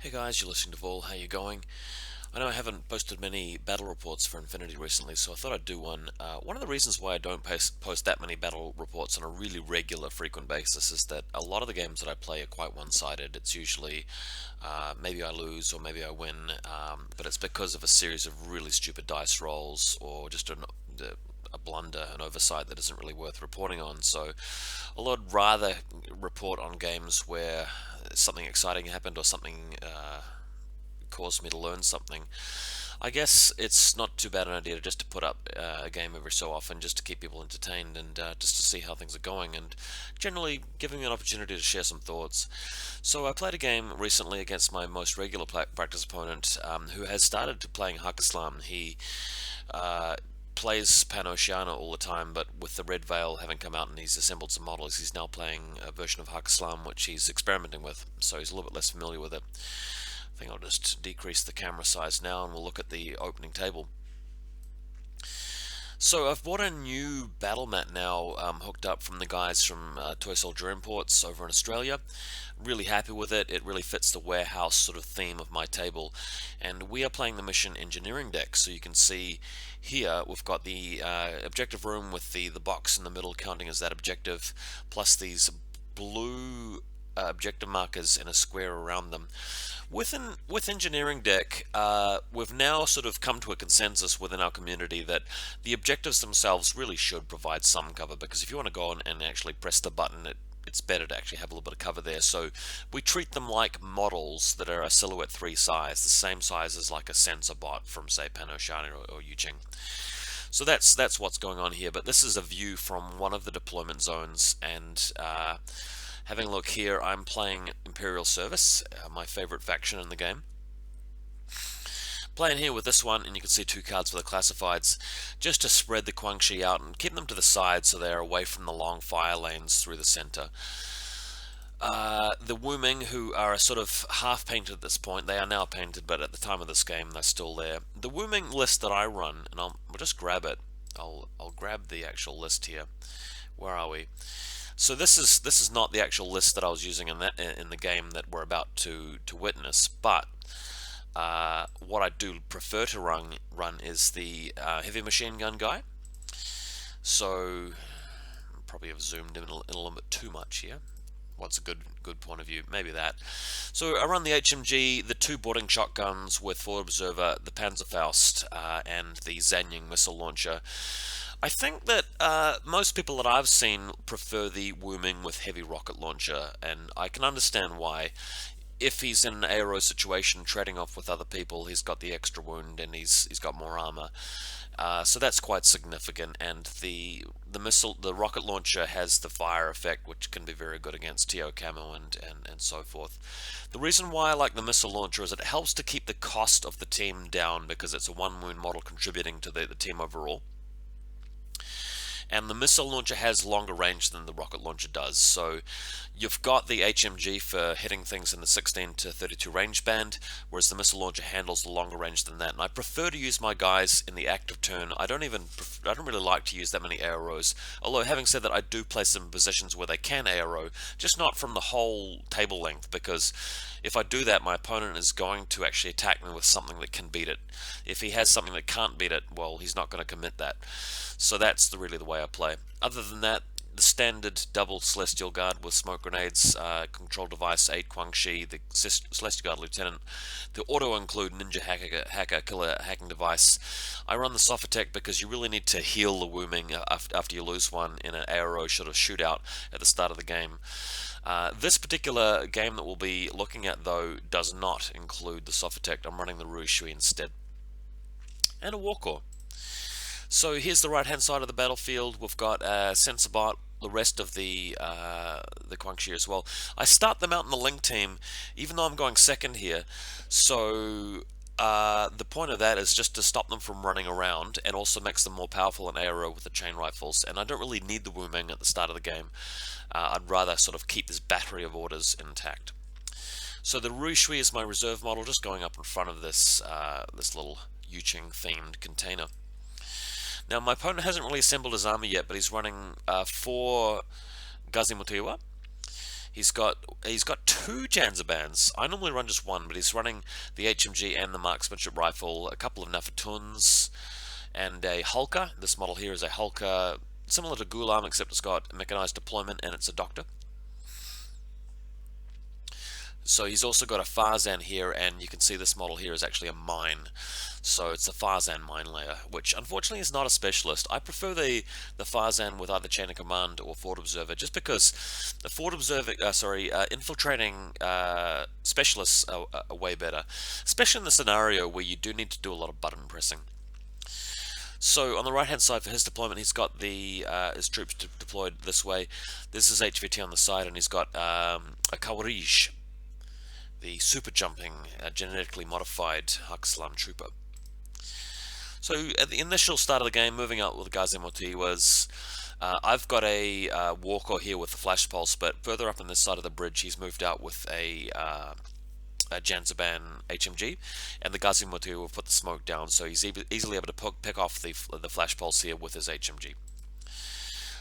Hey guys, you're listening to Vol. How you going? I know I haven't posted many battle reports for Infinity recently, so I thought I'd do one. One of the reasons why I don't post that many battle reports on a really regular, frequent basis is that a lot of the games that I play are quite one-sided. It's usually maybe I lose or maybe I win, but it's because of a series of really stupid dice rolls or just a blunder, an oversight that isn't really worth reporting on. So, although I'd rather report on games where something exciting happened or something caused me to learn something, I guess it's not too bad an idea just to put up a game every so often just to keep people entertained and just to see how things are going and generally giving me an opportunity to share some thoughts. So I played a game recently against my most regular practice opponent who has started to playing Haqqislam. He uh, plays Pan-Oceania all the time, but with the Red Veil having come out and he's assembled some models, he's now playing a version of Haqqislam which he's experimenting with, so he's a little bit less familiar with it. I think I'll just decrease the camera size now and we'll look at the opening table. So I've bought a new battle mat now, hooked up from the guys from Toy Soldier Imports over in Australia. Really happy with it. It really fits the warehouse sort of theme of my table. And we are playing the mission engineering deck. So you can see here we've got the objective room with the box in the middle counting as that objective, plus these blue objective markers in a square around them. With engineering deck, we've now sort of come to a consensus within our community that the objectives themselves really should provide some cover, because if you want to go on and actually press the button, it's better to actually have a little bit of cover there. So we treat them like models that are a Silhouette 3 size, the same size as like a sensor bot from say Pan-Oceania or WuMing. So that's what's going on here, but this is a view from one of the deployment zones, and having a look here, I'm playing Imperial Service, my favorite faction in the game. Playing here with this one, and you can see two cards for the classifieds, just to spread the Guangxi out and keep them to the side so they're away from the long fire lanes through the center. The WuMing, who are sort of half painted at this point, they are now painted, but at the time of this game they're still there. The WuMing list that I run, and I'll just grab it. I'll grab the actual list here. Where are we? So this is not the actual list that I was using in the game that we're about to witness, but what I do prefer to run is the heavy machine gun guy. So probably have zoomed in a little bit too much here. What's a good point of view? Maybe that. So I run the HMG, the two boarding shotguns with forward observer, the Panzerfaust, and the Zanying missile launcher. I think that most people that I've seen prefer the WuMing with heavy rocket launcher, and I can understand why. If he's in an aero situation, trading off with other people, he's got the extra wound and he's got more armor. So that's quite significant, and the rocket launcher has the fire effect, which can be very good against TO camo and so forth. The reason why I like the missile launcher is that it helps to keep the cost of the team down because it's a one wound model contributing to the team overall. And the missile launcher has longer range than the rocket launcher does. So you've got the HMG for hitting things in the 16 to 32 range band, whereas the missile launcher handles the longer range than that. And I prefer to use my guys in the active turn. I don't really like to use that many arrows. Although having said that, I do place them in positions where they can arrow, just not from the whole table length, because if I do that, my opponent is going to actually attack me with something that can beat it. If he has something that can't beat it, well, he's not going to commit that. So that's really the way I play. Other than that, the standard double Celestial Guard with smoke grenades, control device, 8 Guangxi, the Celestial Guard Lieutenant, the auto-include Ninja Hacker Killer hacking device. I run the Sophatech because you really need to heal the WuMing after you lose one in an aero sort of shootout at the start of the game. This particular game that we'll be looking at, though, does not include the Sophatech. I'm running the Ruishui instead. And a Warcore. So here's the right-hand side of the battlefield. We've got a Sensorbot, the rest of the Guangxi as well. I start them out in the Link team, even though I'm going second here. So the point of that is just to stop them from running around, and also makes them more powerful in aero with the chain rifles. And I don't really need the WuMing at the start of the game. I'd rather sort of keep this battery of orders intact. So the Ruishui is my reserve model, just going up in front of this this little Yuching themed container. Now, my opponent hasn't really assembled his army yet, but he's running 4 Gazimutiwa. He's got two Janzerbands. I normally run just one, but he's running the HMG and the marksmanship rifle, a couple of Nafatuns, and a Hulka. This model here is a Hulka, similar to Gulam, except it's got mechanized deployment and it's a doctor. So he's also got a Farzan here, and you can see this model here is actually a mine. So it's a Farzan mine layer, which unfortunately is not a specialist. I prefer the Farzan with either chain of command or forward observer, just because the forward observer, infiltrating specialists are way better, especially in the scenario where you do need to do a lot of button pressing. So on the right hand side for his deployment, he's got the his troops deployed this way. This is HVT on the side, and he's got a Kawarij, the super jumping, genetically modified Haqqislam trooper. So at the initial start of the game, moving out with the Ghazi Moti was, I've got a walker here with the flash pulse, but further up on this side of the bridge, he's moved out with a Janzerban HMG, and the Ghazi Moti will put the smoke down, so he's easily able to pick off the flash pulse here with his HMG.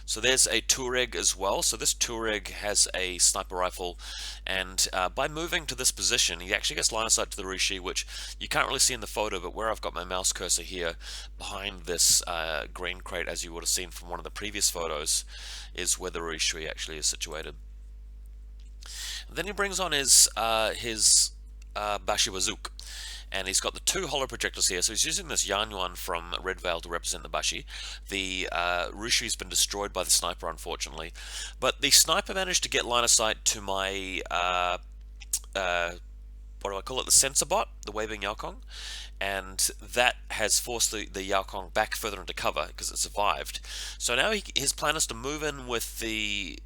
So there's a Tuareg as well. So this Tuareg has a sniper rifle, and by moving to this position, he actually gets line of sight to the Rishi, which you can't really see in the photo, but where I've got my mouse cursor here, behind this green crate, as you would have seen from one of the previous photos, is where the Rishi actually is situated. And then he brings on his Bashi Bazook, and he's got the two hollow projectors here. So he's using this Yanyuan from Red Veil to represent the Bashi. The Rishi's been destroyed by the sniper, unfortunately, but the sniper managed to get line of sight to my what do I call it, the sensor bot, the waving Yaokong, and that has forced the Yaokong back further into cover because it survived. So now his plan is to move in with Bashi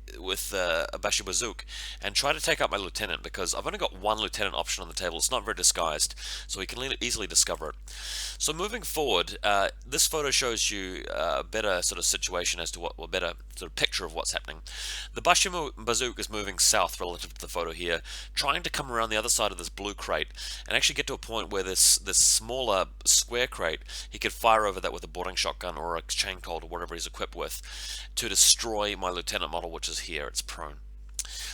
Bazook and try to take out my lieutenant, because I've only got one lieutenant option on the table. It's not very disguised, so he can easily discover it. So moving forward, this photo shows you a better sort of situation as to a better sort of picture of what's happening. The Bashi Bazook is moving south relative to the photo here, trying to come around the other side of this blue crate and actually get to a point where this smaller square crate, he could fire over that with a boarding shotgun or a chain colt or whatever he's equipped with to destroy my lieutenant model, which is here. It's prone.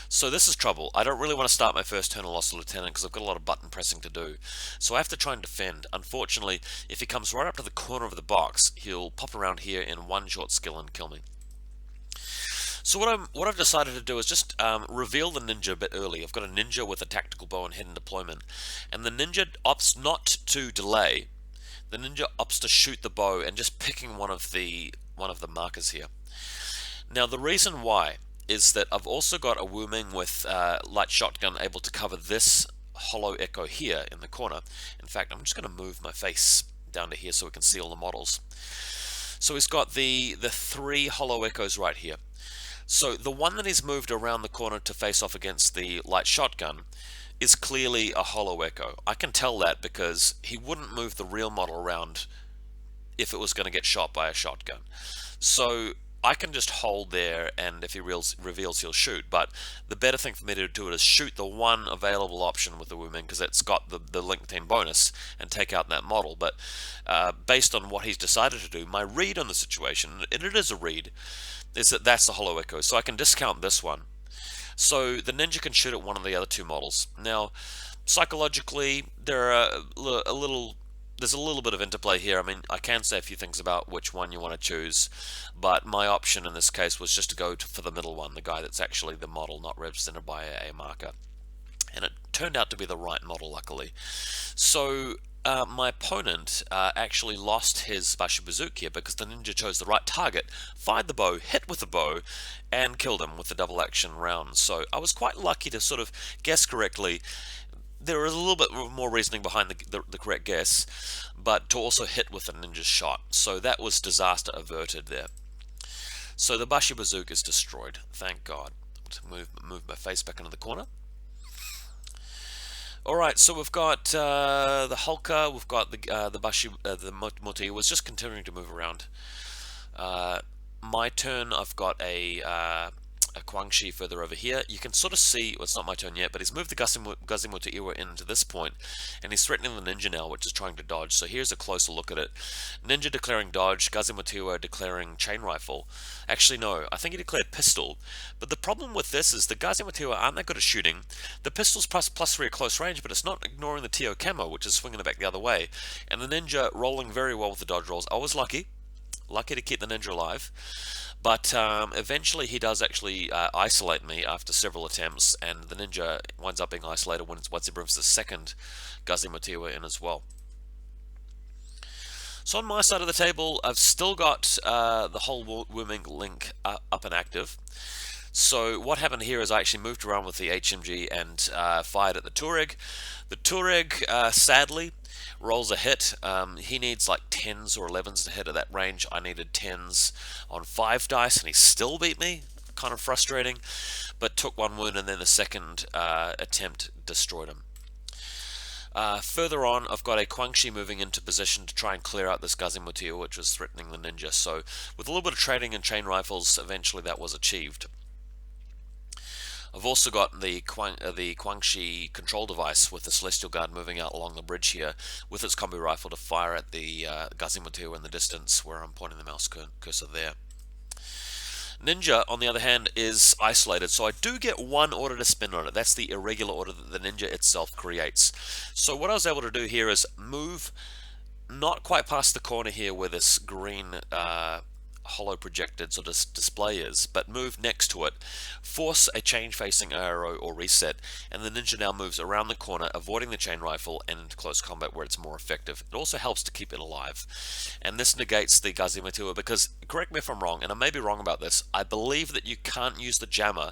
So this is trouble. I don't really want to start my first turn and lost a lieutenant because I've got a lot of button pressing to do. So I have to try and defend. Unfortunately, if he comes right up to the corner of the box, he'll pop around here in one short skill and kill me. So what I've decided to do is just reveal the ninja a bit early. I've got a ninja with a tactical bow and hidden deployment, and the ninja opts not to delay. The ninja opts to shoot the bow and just picking one of the markers here. Now the reason why is that I've also got a WuMing with light shotgun able to cover this hollow echo here in the corner. In fact, I'm just going to move my face down to here so we can see all the models. So he's got the three hollow echoes right here. So the one that he's moved around the corner to face off against the light shotgun is clearly a hollow echo. I can tell that because he wouldn't move the real model around if it was going to get shot by a shotgun. So I can just hold there, and if he reveals, he'll shoot. But the better thing for me to do it is shoot the one available option with the WuMing, because it's got the link team bonus, and take out that model. But based on what he's decided to do, my read on the situation, and it is a read, is that that's the hollow echo. So I can discount this one. So the ninja can shoot at one of the other two models. Now, psychologically, there's a little bit of interplay here. I mean, I can say a few things about which one you want to choose, but my option in this case was just to go for the middle one, the guy that's actually the model, not represented by a marker. And it turned out to be the right model, luckily. So my opponent actually lost his Bashi Bazook here because the ninja chose the right target, fired the bow, hit with the bow, and killed him with the double action round. So I was quite lucky to sort of guess correctly. There is a little bit more reasoning behind the correct guess, but to also hit with a ninja shot. So that was disaster averted there. So the Bashi Bazook is destroyed, thank God. Move my face back into the corner. Alright, so we've got the Hulka, we've got the Bashi, the Moti was just continuing to move around. My turn, I've got a a Quangshi further over here. You can sort of see, well, it's not my turn yet, but he's moved the Gazimuto Iwa into this point, and he's threatening the ninja now, which is trying to dodge. So here's a closer look at it. Ninja declaring dodge, Gazimuto Iwa declaring chain rifle. Actually, no, I think he declared pistol. But the problem with this is the Gazimuto Iwa aren't that good at shooting. The pistol's +3 at close range, but it's not ignoring the TO camo, which is swinging it back the other way. And the ninja rolling very well with the dodge rolls. I was lucky to keep the ninja alive. But eventually he does actually isolate me after several attempts, and the ninja winds up being isolated once he brings the second Gazimuto Iwa in as well. So on my side of the table, I've still got the whole WuMing link up and active. So what happened here is I actually moved around with the HMG and fired at the Tuareg. The Tuareg, sadly, rolls a hit. He needs like 10s or 11s to hit at that range. I needed 10s on 5 dice, and he still beat me. Kind of frustrating, but took 1 wound, and then the second attempt destroyed him. Further on, I've got a Quangshi moving into position to try and clear out this Gazimuto Iwa, which was threatening the ninja. So with a little bit of trading and chain rifles, eventually that was achieved. I've also got the Quangshi control device with the Celestial Guard moving out along the bridge here with its combi rifle to fire at the Gazimuto Iwa in the distance, where I'm pointing the mouse cursor there. Ninja, on the other hand, is isolated, so I do get 1 order to spin on it. That's the irregular order that the ninja itself creates. So what I was able to do here is move not quite past the corner here where this green hollow projected sort of display is, but move next to it, force a chain facing arrow or reset, and the ninja now moves around the corner, avoiding the chain rifle and into close combat where it's more effective. It also helps to keep it alive, and this negates the Gazimuto Iwa because, correct me if I'm wrong, and I may be wrong about this, I believe that you can't use the jammer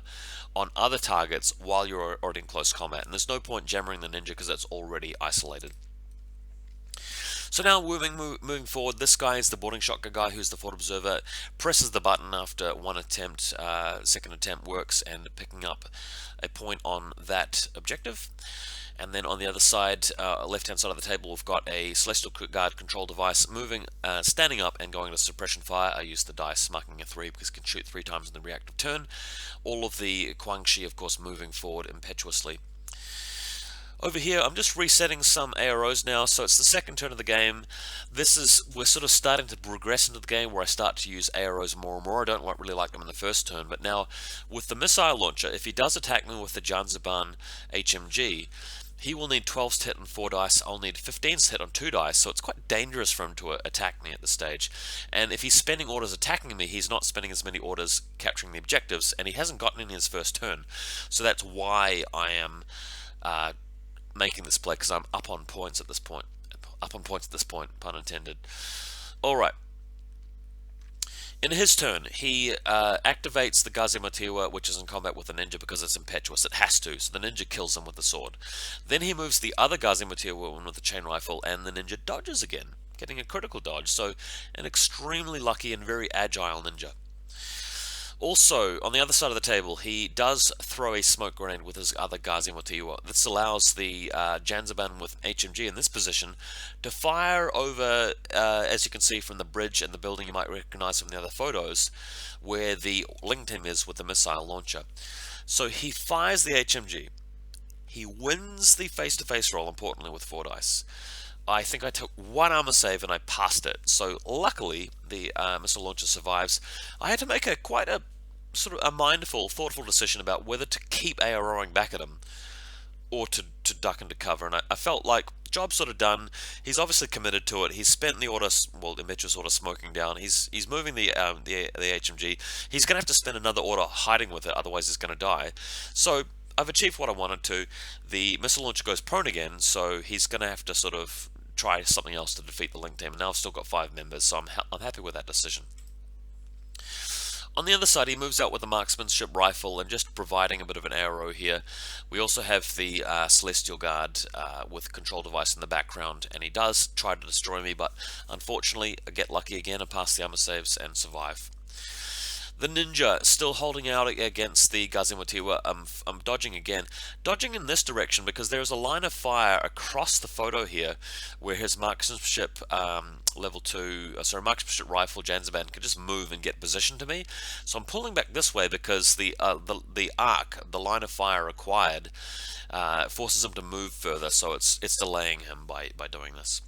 on other targets while you're already in close combat, and there's no point jammering the ninja because it's already isolated. So now moving forward, this guy is the boarding shotgun guy who's the forward observer, presses the button after 1 attempt, second attempt works, and picking up a point on that objective. And then on the other side, left-hand side of the table, we've got a Celestial Guard control device moving, standing up and going to suppression fire. I use the dice, marking a 3 because it can shoot 3 times in the reactive turn. All of the Quangshi, of course, moving forward impetuously. Over here, I'm just resetting some AROs now, so it's the second turn of the game. We're sort of starting to progress into the game where I start to use AROs more and more. I don't really like them in the first turn, but now with the missile launcher, if he does attack me with the Janzaban HMG, he will need 12s to hit on 4 dice. I'll need 15s to hit on 2 dice, so it's quite dangerous for him to attack me at this stage. And if he's spending orders attacking me, he's not spending as many orders capturing the objectives, and he hasn't gotten in his first turn. So that's why I am making this play, because I'm up on points at this point. Pun intended. Alright. In his turn, he activates the Gazimuto Iwa, which is in combat with the ninja because it's impetuous. It has to, so the ninja kills him with the sword. Then he moves the other Gazimuto Iwa with the chain rifle, and the ninja dodges again, getting a critical dodge. So an extremely lucky and very agile ninja. Also, on the other side of the table, he does throw a smoke grenade with his other Gazimuto Iwa. This allows the Janzaban with HMG in this position to fire over, as you can see from the bridge and the building you might recognize from the other photos, where the link team is with the missile launcher. So he fires the HMG. He wins the face-to-face roll, importantly, with 4 dice. I think I took 1 armor save and I passed it. So luckily, the missile launcher survives. I had to make quite a sort of a mindful, thoughtful decision about whether to keep AROing back at him or to duck into cover. And I felt like job sort of done. He's obviously committed to it. He's spent the order, well, the impetuous order smoking down. He's moving the HMG. He's going to have to spend another order hiding with it, otherwise he's going to die. So I've achieved what I wanted to. The missile launcher goes prone again, so he's going to have to sort of try something else to defeat the link team. And now I've still got 5 members, so I'm happy with that decision. On the other side, he moves out with the marksmanship rifle and just providing a bit of an arrow here. We also have the Celestial Guard with control device in the background, and he does try to destroy me, but unfortunately I get lucky again and pass the armor saves and survive. The ninja still holding out against the Gazimotiwa. I'm dodging again. Dodging in this direction because there's a line of fire across the photo here where his marksmanship level 2, marksmanship rifle Janzaban can just move and get position to me. So I'm pulling back this way because the arc, the line of fire required, forces him to move further, so it's delaying him by doing this.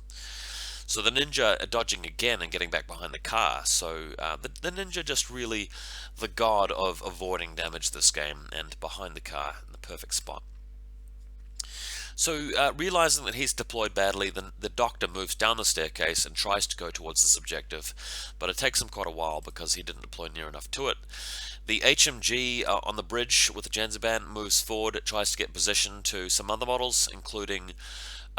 So the ninja are dodging again and getting back behind the car. So the ninja just really the god of avoiding damage this game, and behind the car in the perfect spot. So realizing that he's deployed badly, the doctor moves down the staircase and tries to go towards this objective, but it takes him quite a while because he didn't deploy near enough to it. The HMG on the bridge with the Janzaban moves forward. It tries to get position to some other models, including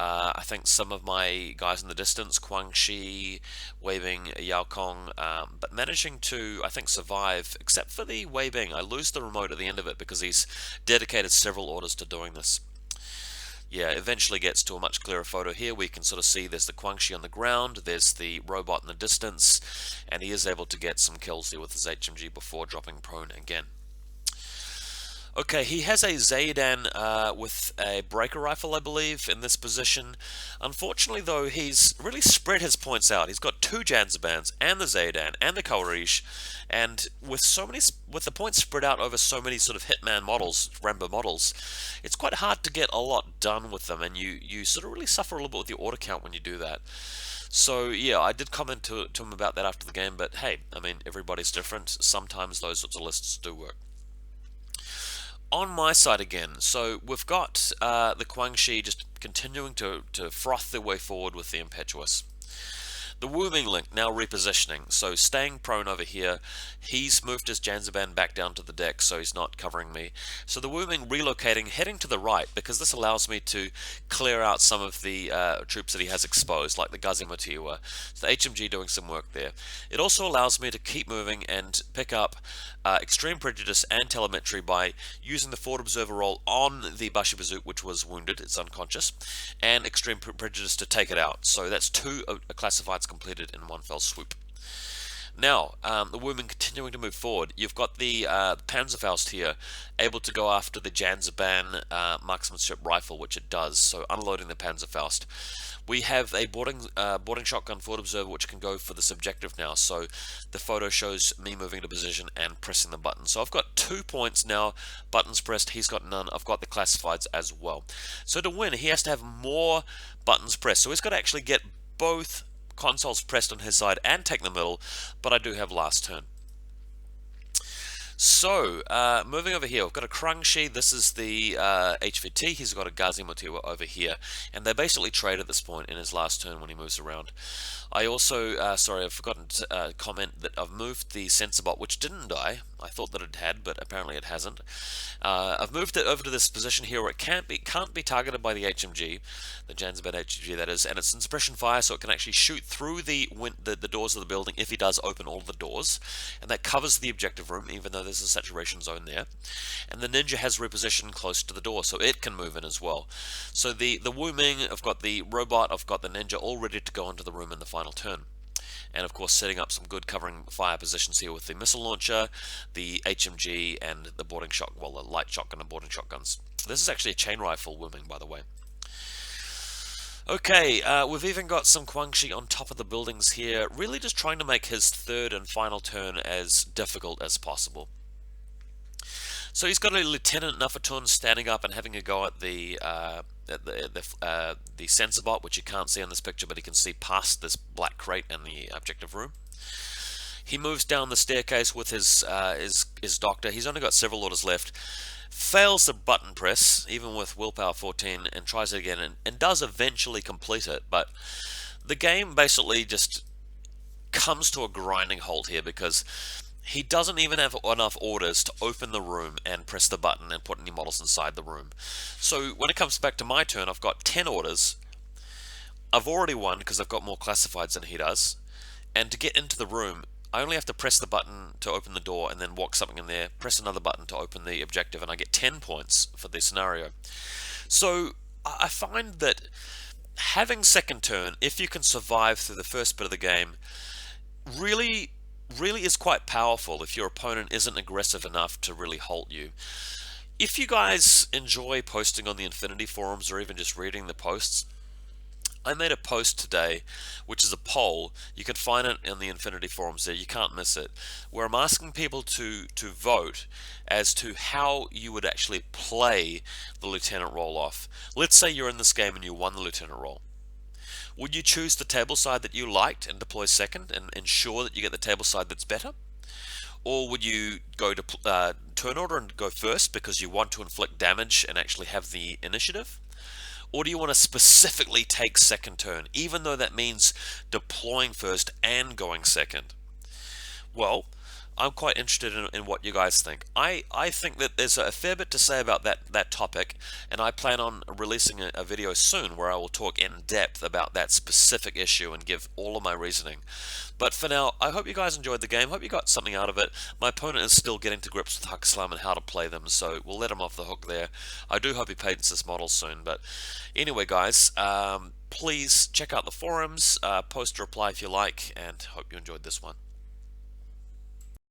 I think some of my guys in the distance, Guangxi, Weibing, Yao Kong, but managing to, I think, survive, except for the Weibing. I lose the remote at the end of it because he's dedicated several orders to doing this. Yeah, eventually gets to a much clearer photo here. We can sort of see there's the Guangxi on the ground, there's the robot in the distance, and he is able to get some kills here with his HMG before dropping prone again. Okay, he has a Zaydan with a breaker rifle, I believe, in this position. Unfortunately, though, he's really spread his points out. He's got 2 Janzabans and the Zaydan and the Kaurish, and with the points spread out over so many sort of Hitman models, Rambo models, it's quite hard to get a lot done with them, and you sort of really suffer a little bit with your order count when you do that. So yeah, I did comment to him about that after the game, but hey, I mean, everybody's different. Sometimes those sorts of lists do work. On my side again, so we've got the Guangxi just continuing to froth their way forward with the Impetuous. The WuMing link now repositioning, so staying prone over here. He's moved his Janzaban back down to the deck, so he's not covering me. So the WuMing relocating, heading to the right, because this allows me to clear out some of the troops that he has exposed, like the Gazimotiwa. So the HMG doing some work there. It also allows me to keep moving and pick up Extreme Prejudice and Telemetry by using the Forward Observer role on the Bashibazook, which was wounded, it's unconscious, and Extreme Prejudice to take it out. So that's 2 classifieds completed in one fell swoop. Now, the WuMing continuing to move forward. You've got the Panzerfaust here, able to go after the Janzaban marksmanship rifle, which it does, so unloading the Panzerfaust. We have a boarding shotgun forward observer, which can go for this objective now, so the photo shows me moving into position and pressing the button. So I've got 2 points now, buttons pressed, he's got none, I've got the classifieds as well. So to win, he has to have more buttons pressed, so he's got to actually get both consoles pressed on his side and take the middle, but I do have last turn. So, moving over here, we've got a Krangshi, this is the HVT, he's got a Gazimotiwa over here, and they basically trade at this point in his last turn when he moves around. I also, sorry, I've forgotten to comment that I've moved the sensor bot, which didn't die. I thought that it had, but apparently it hasn't. I've moved it over to this position here where it can't be targeted by the HMG, the Janzaban HMG that is, and it's in suppression fire, so it can actually shoot through the doors of the building if he does open all the doors, and that covers the objective room, even though there's a saturation zone there. And the ninja has repositioned close to the door, so it can move in as well. So the WuMing, I've got the robot, I've got the ninja all ready to go into the room in the final turn. And of course setting up some good covering fire positions here with the missile launcher, the HMG, and the boarding shotgun, well, the light shotgun and boarding shotguns. This is actually a chain rifle WuMing, by the way. Okay, we've even got some Guangxi on top of the buildings here, really just trying to make his third and final turn as difficult as possible. So he's got a Lieutenant Nafatun standing up and having a go at the sensor bot, which you can't see on this picture, but he can see past this black crate in the objective room. He moves down the staircase with his doctor. He's only got several orders left. Fails the button press, even with willpower 14, and tries it again, and does eventually complete it. But the game basically just comes to a grinding halt here because he doesn't even have enough orders to open the room and press the button and put any models inside the room. So when it comes back to my turn, I've got 10 orders. I've already won because I've got more classifieds than he does. And to get into the room, I only have to press the button to open the door and then walk something in there, press another button to open the objective, and I get 10 points for the scenario. So I find that having second turn, if you can survive through the first bit of the game, really really is quite powerful if your opponent isn't aggressive enough to really halt you. If you guys enjoy posting on the Infinity forums or even just reading the posts, I made a post today, which is a poll. You can find it in the Infinity forums there. You can't miss it. Where I'm asking people to vote as to how you would actually play the lieutenant role off. Let's say you're in this game and you won the lieutenant role. Would you choose the table side that you liked and deploy second and ensure that you get the table side that's better? Or would you go to turn order and go first because you want to inflict damage and actually have the initiative? Or do you want to specifically take second turn, even though that means deploying first and going second? Well, I'm quite interested in what you guys think. I think that there's a fair bit to say about that topic, and I plan on releasing a video soon where I will talk in depth about that specific issue and give all of my reasoning. But for now, I hope you guys enjoyed the game. Hope you got something out of it. My opponent is still getting to grips with Haqqislam and how to play them, so we'll let him off the hook there. I do hope he patents this model soon. But anyway, guys, please check out the forums, post a reply if you like, and hope you enjoyed this one.